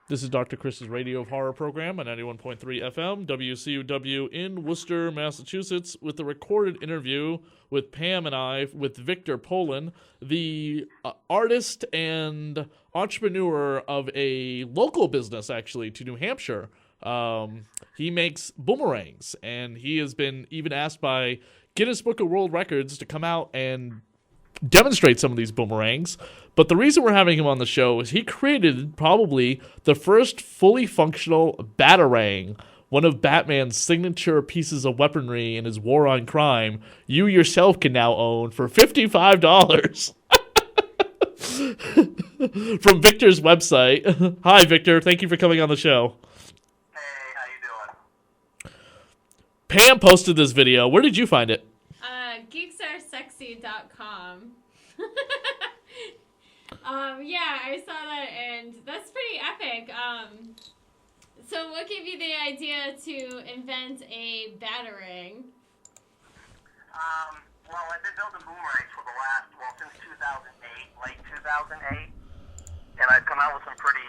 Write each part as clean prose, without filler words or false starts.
This is Dr. Chris's Radio of Horror program on 91.3 FM, WCUW in Worcester, Massachusetts, with a recorded interview with Pam and I, with Victor Polin, the artist and entrepreneur of a local business, actually, to New Hampshire. He makes boomerangs, and he has been even asked by Guinness Book of World Records to come out and demonstrate some of these boomerangs. But the reason we're having him on the show is he created probably the first fully functional batarang, one of Batman's signature pieces of weaponry in his war on crime. You yourself can now own for $55 from Victor's website. Hi, Victor. Thank you for coming on the show. Hey, how you doing? Pam posted this video. Where did you find it? geeksaresexy.com. Yeah, I saw that, and that's pretty epic. So what gave you the idea to invent a batarang? Well, I've been building boomerangs for since 2008, late 2008, and I've come out with some pretty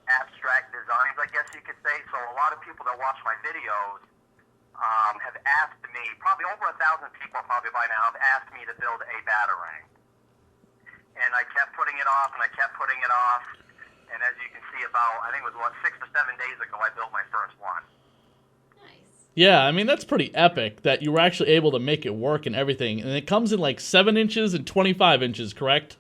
abstract designs, I guess you could say. So a lot of people that watch my videos have asked me, probably over 1,000 people probably by now have asked me to build a batarang. And I kept putting it off, and I kept putting it off. And as you can see, I think it was 6 to 7 days ago, I built my first one. Nice. Yeah, I mean, that's pretty epic that you were actually able to make it work and everything. And it comes in like 7 inches and 25 inches, correct?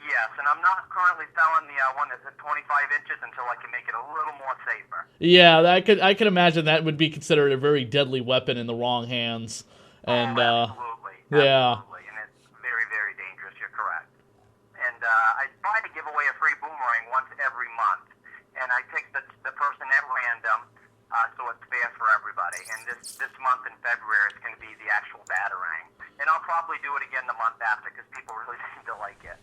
Yes, and I'm not currently selling the one that's at 25 inches until I can make it a little more safer. Yeah, I could imagine that would be considered a very deadly weapon in the wrong hands. And absolutely. Yeah. Absolutely, and it's very, very dangerous, you're correct. And I try to give away a free boomerang once every month. And I pick the person at random, so it's fair for everybody. And this month in February is going to be the actual batarang. And I'll probably do it again the month after because people really seem to like it.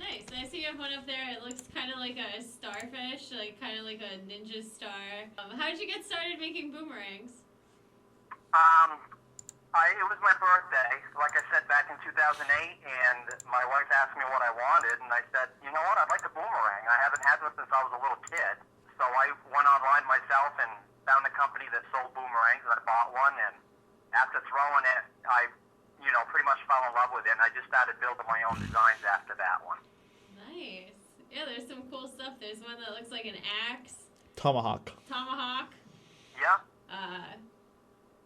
Nice. I see you have one up there. It looks kind of like a starfish, kind of like a ninja star. How did you get started making boomerangs? It was my birthday, like I said, back in 2008, and my wife asked me what I wanted, and I said, you know what, I'd like a boomerang. I haven't had one since I was a little kid. So I went online myself and found a company that sold boomerangs, and I bought one, and after throwing it, I pretty much fell in love with it, and I just started building my own designs after that one. Nice. Yeah, there's some cool stuff. There's one that looks like an axe. Tomahawk. Yeah.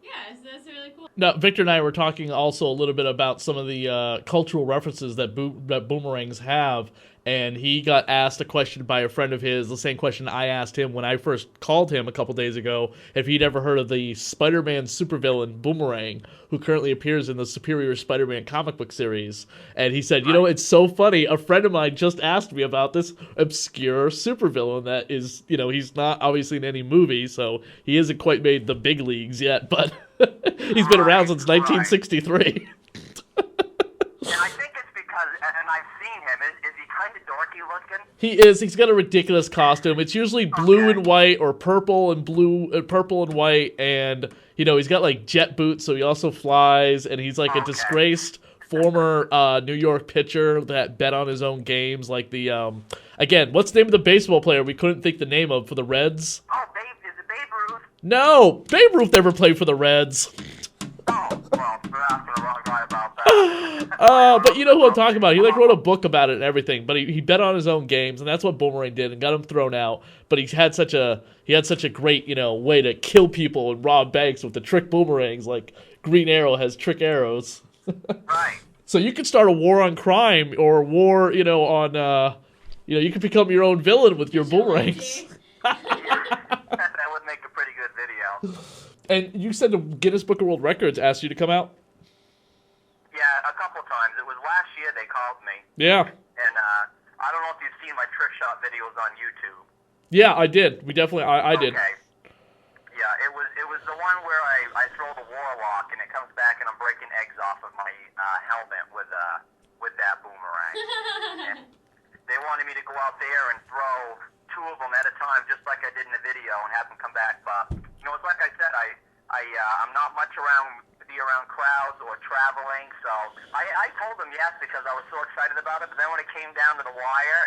Yeah, so that's really cool. Now, Victor and I were talking also a little bit about some of the cultural references that boomerangs have, and he got asked a question by a friend of his, the same question I asked him when I first called him a couple days ago, if he'd ever heard of the Spider-Man supervillain Boomerang, who currently appears in the Superior Spider-Man comic book series. And he said, it's so funny, a friend of mine just asked me about this obscure supervillain that is, he's not obviously in any movie, so he hasn't quite made the big leagues yet, but he's been around since 1963. And I think it's because, and I've seen him, is he kind of dorky looking? He is. He's got a ridiculous costume. It's usually blue and white or purple and white, and he's got like jet boots, so he also flies, and he's like a disgraced former New York pitcher that bet on his own games, like the again, what's the name of the baseball player we couldn't think the name of for the Reds? Oh, is it Babe Ruth? No, Babe Ruth never played for the Reds. Oh, well, we're asking the wrong guy about that. But you know who I'm talking about. He wrote a book about it and everything, but he bet on his own games, and that's what Boomerang did and got him thrown out. But he had such a great, way to kill people and rob banks with the trick boomerangs, like Green Arrow has trick arrows. Right. So you could start a war on crime or a war, on you could become your own villain with your boomerangs. That would make a pretty good video. And you said the Guinness Book of World Records asked you to come out? Yeah, a couple times. It was last year they called me. Yeah. And I don't know if you've seen my trick shot videos on YouTube. Yeah, I did. We definitely, I did. Okay. Yeah, it was the one where I throw the warlock and it comes back and I'm breaking eggs off of my helmet with that boomerang. And they wanted me to go out there and throw 2 of them at a time, just like I did in the video, and have them come back. But it's like I said, I'm not much around the be around crowds or traveling. So I told him yes because I was so excited about it. But then when it came down to the wire,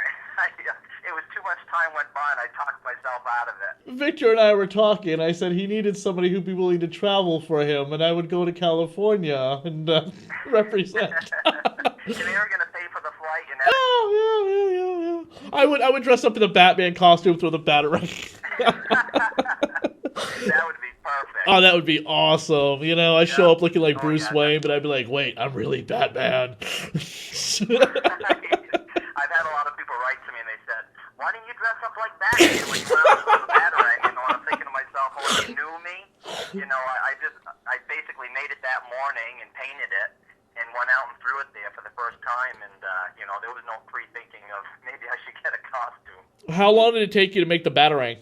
it was too much time went by, and I talked myself out of it. Victor and I were talking. I said he needed somebody who'd be willing to travel for him, and I would go to California and represent. And they were going to pay for the flight and everything. Oh, yeah. I would dress up in the Batman costume, throw the Batarang. That would be perfect. Oh, that would be awesome. You know, I show up looking like Bruce yeah, Wayne, but I'd be like, wait, I'm really Batman. I've had a lot of people write to me and they said, why didn't you dress up like Batman when you went out with the Batarang? You know, and I'm thinking to myself, oh, you knew me? You know, I basically made it that morning and painted it and went out and threw it there for the first time. And, you know, there was no pre-thinking of maybe I should get a costume. How long did it take you to make the Batarang?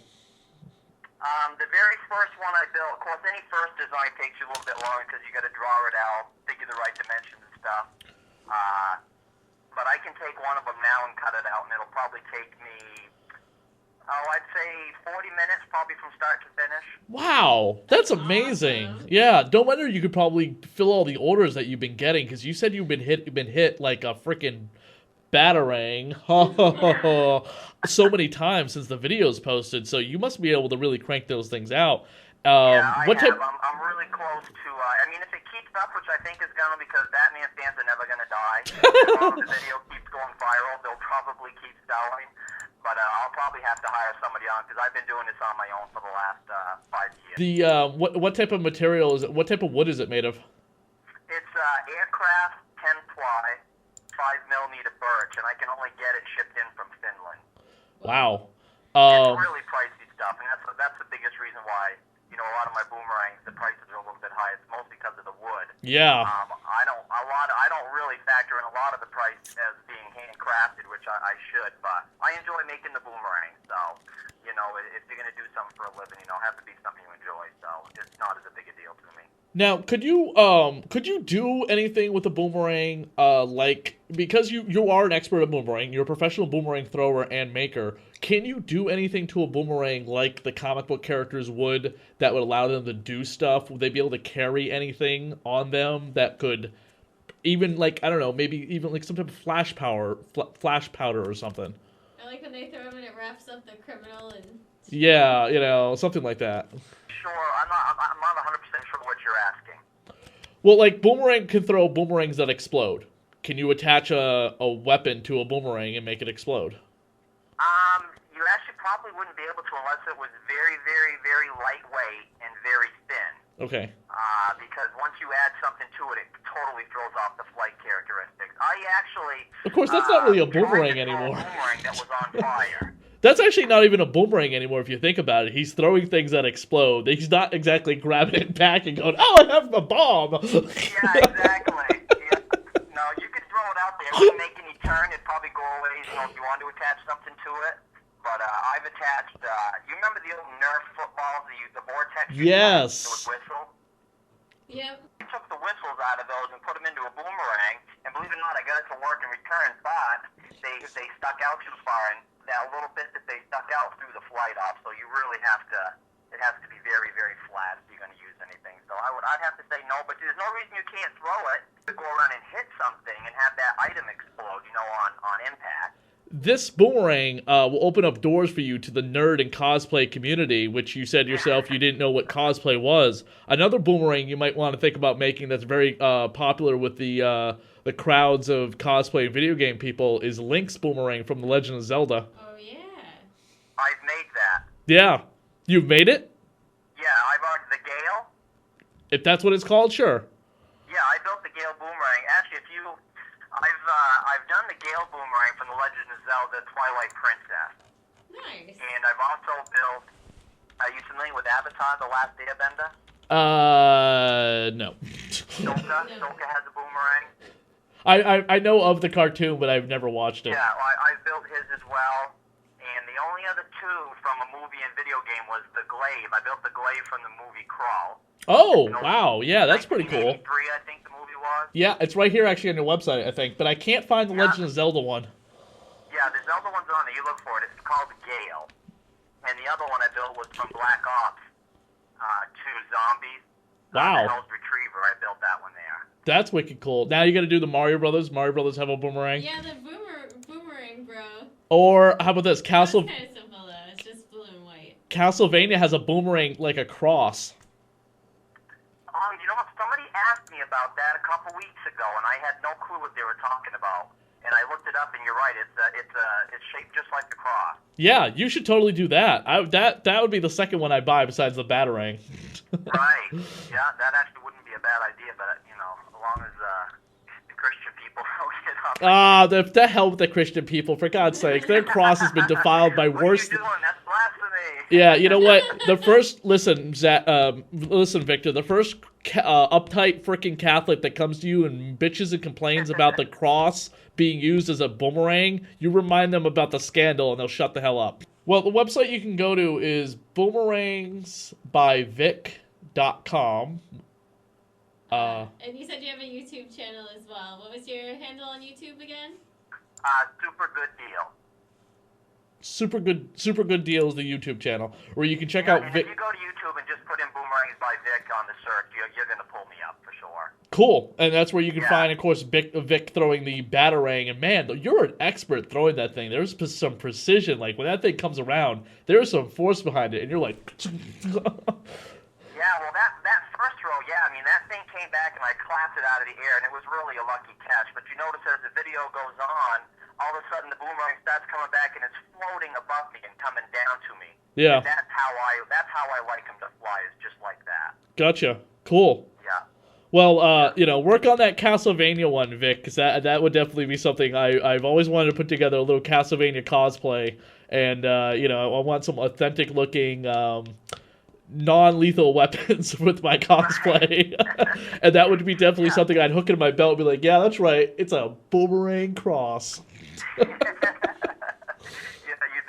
The very first one I built, of course, any first design takes you a little bit longer because you got to draw it out, figure the right dimensions and stuff. But I can take one of them now and cut it out, and it'll probably take me, I'd say 40 minutes, probably from start to finish. Wow, that's amazing. Awesome. Yeah, no wonder you could probably fill all the orders that you've been getting, because you said you've been hit like a freaking Batarang so many times since the video's posted, so you must be able to really crank those things out. Yeah, I what have. type? I'm really close to, I mean, if it keeps up, which I think is going to, because Batman fans are never going to die. As long as the video keeps going viral, they'll probably keep selling. But I'll probably have to hire somebody on, because I've been doing this on my own for the last 5 years. What type of material is it? What type of wood is it made of? It's aircraft 10-ply, 5mm birch, and I can only get it shipped in from Finland. Wow. It's really pricey stuff, and that's the biggest reason why, you know, a lot of my boomerangs, the prices are a little bit high. It's mostly because of the wood. Yeah. I don't really factor in a lot of the price as being handcrafted, which I should, but I enjoy making the boomerang. So, you know, if you're gonna do something for a living, you know, it has to be something you enjoy. So it's not as a big a deal to me. Now, could you do anything with a boomerang, like, because you are an expert at boomerang, you're a professional boomerang thrower and maker, can you do anything to a boomerang like the comic book characters would that would allow them to do stuff? Would they be able to carry anything on them that could, even, like, I don't know, maybe even like some type of flash powder or something? I like when they throw them and it wraps up the criminal and... Yeah, you know, something like that. Sure, I'm not 100% sure what you're asking. Well, like, boomerang can throw boomerangs that explode. Can you attach a weapon to a boomerang and make it explode? You actually probably wouldn't be able to unless it was very, very, very lightweight and very thin. Okay. Because once you add something to it, it totally throws off the flight characteristics. I actually... Of course, that's not really a boomerang tried to throw anymore. A boomerang that was on fire. That's actually not even a boomerang anymore if you think about it. He's throwing things that explode. He's not exactly grabbing it back and going, oh, I have a bomb. Yeah, exactly. Yeah. No, you could throw it out there. It wouldn't make any turn. It'd probably go away, you know, if you wanted to attach something to it. But I've attached, you remember the old Nerf footballs, the vortex? Yes. It would whistle? Yep. I took the whistles out of those and put them into a boomerang, and believe it or not, I got it to work in return, but they stuck out too far, and that little bit that they stuck out threw the flight off, so you really have to, it has to be very, very flat if you're going to use anything. So I'd have to say no, but there's no reason you can't throw it to go around and hit something and have that item explode, you know, on impact. This boomerang will open up doors for you to the nerd and cosplay community, which you said yourself you didn't know what cosplay was. Another boomerang you might want to think about making that's very popular with the crowds of cosplay and video game people is Link's boomerang from The Legend of Zelda. Oh, yeah. I've made that. Yeah. You've made it? Yeah, I've already, the Gale. If that's what it's called, sure. Yeah, I built the Gale boomerang. Actually, I've done the Gale boomerang from The Legend of Zelda Twilight Princess. Nice. And I've also built, are you familiar with Avatar, The Last Airbender? No. Sokka has a boomerang. I know of the cartoon, but I've never watched it. Yeah, well, I built his as well. And the only other two from a movie and video game was the glaive. I built the glaive from the movie Crawl. Oh, wow. Yeah, that's pretty cool. 1983, I think the movie was. Yeah, it's right here actually on your website, I think. But I can't find the Legend of Zelda one. Yeah, the Zelda one's on there. You look for it. It's called Gale. And the other one I built was from Black Ops, 2 Zombies. Wow. The Hell's Retriever, I built that one there. That's wicked cool. Now you got to do the Mario Brothers. Mario Brothers have a boomerang. Yeah, the boomerang, bro. Or how about this? That's kind of simple though. It's just blue and white. Castlevania has a boomerang like a cross. You know what? Somebody asked me about that a couple weeks ago, and I had no clue what they were talking about. And I looked it up, and you're right. It's shaped just like the cross. Yeah, you should totally do that. That would be the second one I buy besides the Batarang. Right. Yeah, that actually wouldn't be a bad idea, but as long as the Christian people don't get up. The hell with the Christian people, for God's sake. Their cross has been defiled by worse. What are you doing? That's blasphemy. Yeah, you know what? The first, listen, Victor, the first uptight freaking Catholic that comes to you and bitches and complains about the cross being used as a boomerang, you remind them about the scandal and they'll shut the hell up. Well, the website you can go to is boomerangsbyvic.com. And you said you have a YouTube channel as well. What was your handle on YouTube again? Super Good Deal. Super Good Deal is the YouTube channel where you can check Yeah, out Vic. If you go to YouTube and just put in Boomerangs by Vic on the search, you're going to pull me up for sure. Cool, and that's where you can find, of course, Vic throwing the Batarang. And man, you're an expert throwing that thing. There's some precision. Like when that thing comes around, there's some force behind it, and you're like. Yeah, well, that first throw, that thing came back and I clapped it out of the air, and it was really a lucky catch. But you notice as the video goes on, all of a sudden the boomerang starts coming back and it's floating above me and coming down to me. Yeah. And that's how I like him to fly, is just like that. Gotcha. Cool. Yeah. Well, work on that Castlevania one, Vic, because that would definitely be something I've always wanted to put together, a little Castlevania cosplay, and I want some authentic looking. Non-lethal weapons with my cosplay. And that would be definitely something I'd hook in my belt and be like, yeah, that's right, it's a boomerang cross. Yeah, you'd be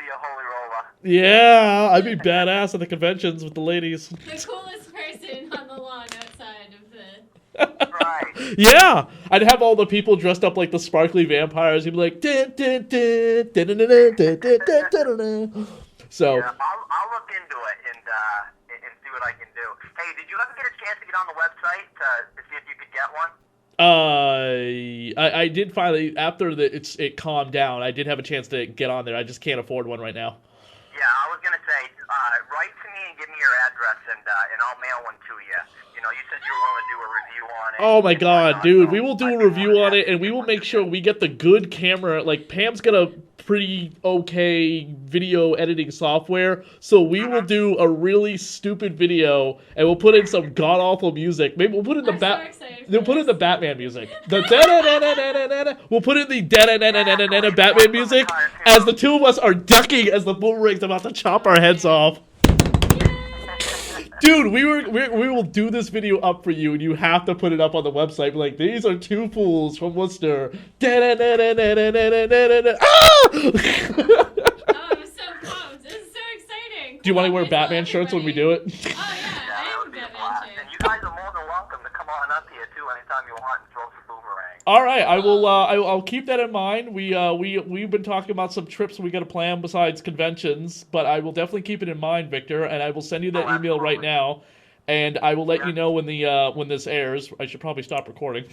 a holy roller. Yeah, I'd be badass at the conventions with the ladies. The coolest person on the lawn outside of the... Right. Yeah, I'd have all the people dressed up like the sparkly vampires. You'd be like, dun, dun, dun, dun, dun, dun, dun, dun, dun, dun, dun. So yeah, I'll look into it and see what I can do. Hey, did you ever get a chance to get on the website to see if you could get one? I did finally, after it calmed down, I did have a chance to get on there. I just can't afford one right now. Yeah, I was gonna say, write to me and give me your address, and I'll mail one to you. You said you were willing to do a review on it. Oh my god, dude, we will do a review on it, and we will make sure we get the good camera. Like, Pam's got a pretty okay video editing software, so we will do a really stupid video, and we'll put in some god-awful music. Maybe we'll put in the We'll put in the Batman music. We'll put in the Batman music as the two of us are ducking as the boomerang's about to chop our heads off. Dude, we will do this video up for you, and you have to put it up on the website. Be like, these are two fools from Worcester. Ah! Oh, I'm so pumped. This is so exciting. Do you want to wear Batman shirts when we do it? Oh, yeah, I am Batman shirt. And you guys are more than welcome to come on up here, too, anytime you want and throw some boomerang. All right, I will. I'll keep that in mind. We've been talking about some trips we got to plan besides conventions, but I will definitely keep it in mind, Victor. And I will send you that email right now, and I will let you know when this airs. I should probably stop recording.